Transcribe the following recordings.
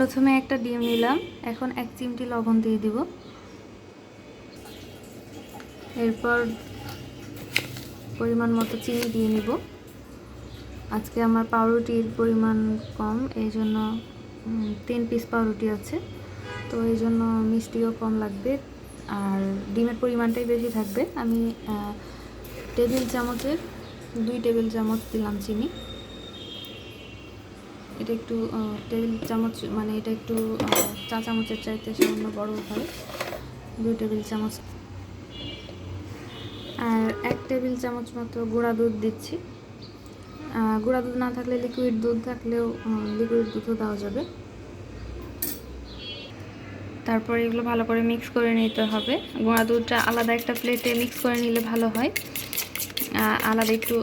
প্রথমে একটা ডিম নিলাম, এখন 1 চিমটি লবণ দিয়ে দিব। এরপর পরিমাণ মতো চিনি দিয়ে নিব। আজকে আমার পাউরুটির পরিমাণ কম, এই জন্য 3 পিস পাউরুটি আছে, তো এই জন্য মিষ্টিও কম লাগবে আর ডিমের পরিমাণটাই বেশি থাকবে। আমি টেবিল চামচের 2 টেবিল চামচ দিলাম চিনি। এটা একটু টেবিল চামচ মানে এটা একটু চা চামচের চাইতে সামান্য বড় হয়, 2 টেবিল চামচ। আর 1 টেবিল চামচ মতো গুঁড়া দুধ দিচ্ছি। গুঁড়া দুধ না থাকলে লিকুইড দুধ থাকলেও লিকুইড দুধও দেওয়া যাবে। তারপর এগুলো ভালো করে মিক্স করে নিতে হবে। গুঁড়া দুধটা আলাদা একটা প্লেটে মিক্স করে নিলে ভালো হয়। আলাদা একটু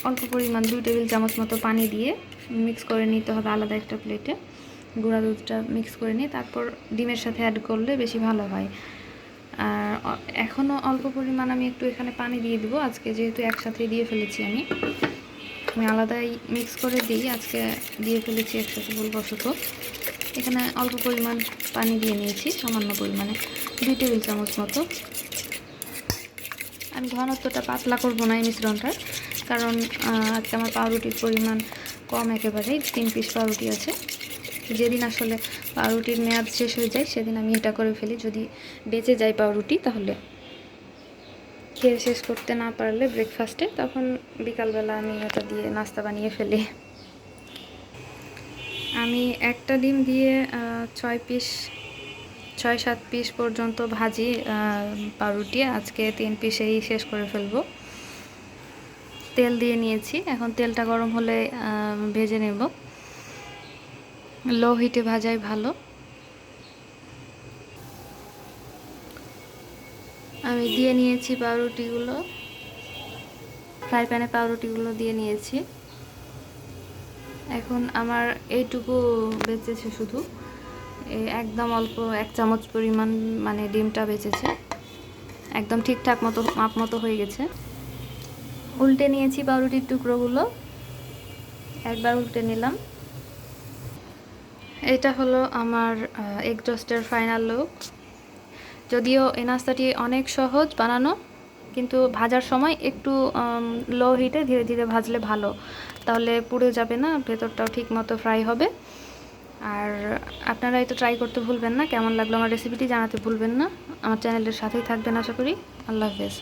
অল্প পরিমাণ 2 টেবিল চামচ মতো পানি দিয়ে মিক্স করে নিতে হবে আলাদা একটা প্লেটে। গুঁড়া দুধটা মিক্স করে নিয়ে তারপর ডিমের সাথে অ্যাড করলে বেশি ভালো হয়। আর এখনও অল্প পরিমাণ আমি একটু এখানে পানি দিয়ে দেবো, আজকে যেহেতু একসাথে দিয়ে ফেলেছি। আমি আলাদাই মিক্স করে দিই, আজকে দিয়ে ফেলেছি একসাথে ভুলবশত। এখানে অল্প পরিমাণ পানি দিয়ে নিয়েছি, সামান্য পরিমাণে 2 টেবিল চামচ মতো। আমি ঘনত্বটা পাতলা করব না এই মিশ্রণটার, কারণ আজকে আমার পাউরুটির পরিমাণ কম, একেবারেই 3 পিস পাউরুটি আছে। যেদিন আসলে পাউরুটির মেয়াদ শেষ হয়ে যায় সেদিন আমি এটা করে ফেলি। যদি বেঁচে যায় পাউরুটি তাহলে খেয়ে শেষ করতে না পারলে ব্রেকফাস্টে, তখন বিকালবেলা আমি এটা দিয়ে নাস্তা বানিয়ে ফেলি। আমি একটা ডিম দিয়ে 6-7 পিস পর্যন্ত ভাজি পাউরুটি, আজকে 3 পিসেই শেষ করে ফেলবো। তেল দিয়ে নিয়েছি, এখন তেলটা গরম হলে ভেজে নেব। লো হিটে ভাজাই ভালো। আমি দিয়ে নিয়েছি পাউরুটিগুলো, ফ্রাই প্যানে পাউরুটিগুলো দিয়ে নিয়েছি। এখন আমার এইটুকু বেঁচেছে, শুধু একদম অল্প 1 চামচ পরিমাণ মানে ডিমটা বেঁচেছে, একদম ঠিকঠাক মতো মাপ মতো হয়ে গেছে। উল্টে নিয়েছি পাউরুটির টুকরোগুলো, একবার উল্টে নিলাম। এটা হলো আমার এগ টোস্টের ফাইনাল লুক। যদিও এই নাস্তাটি অনেক সহজ বানানো, কিন্তু ভাজার সময় একটু লো হিটে ধীরে ধীরে ভাজলে ভালো, তাহলে পুড়ে যাবে না, ভেতরটাও ঠিক মতো ফ্রাই হবে। আর আপনারা এটা ট্রাই করতে ভুলবেন না। কেমন লাগলো আমার রেসিপিটি জানাতে ভুলবেন না। আমার চ্যানেলের সাথেই থাকবেন আশা করি। আল্লাহ হাফেজ।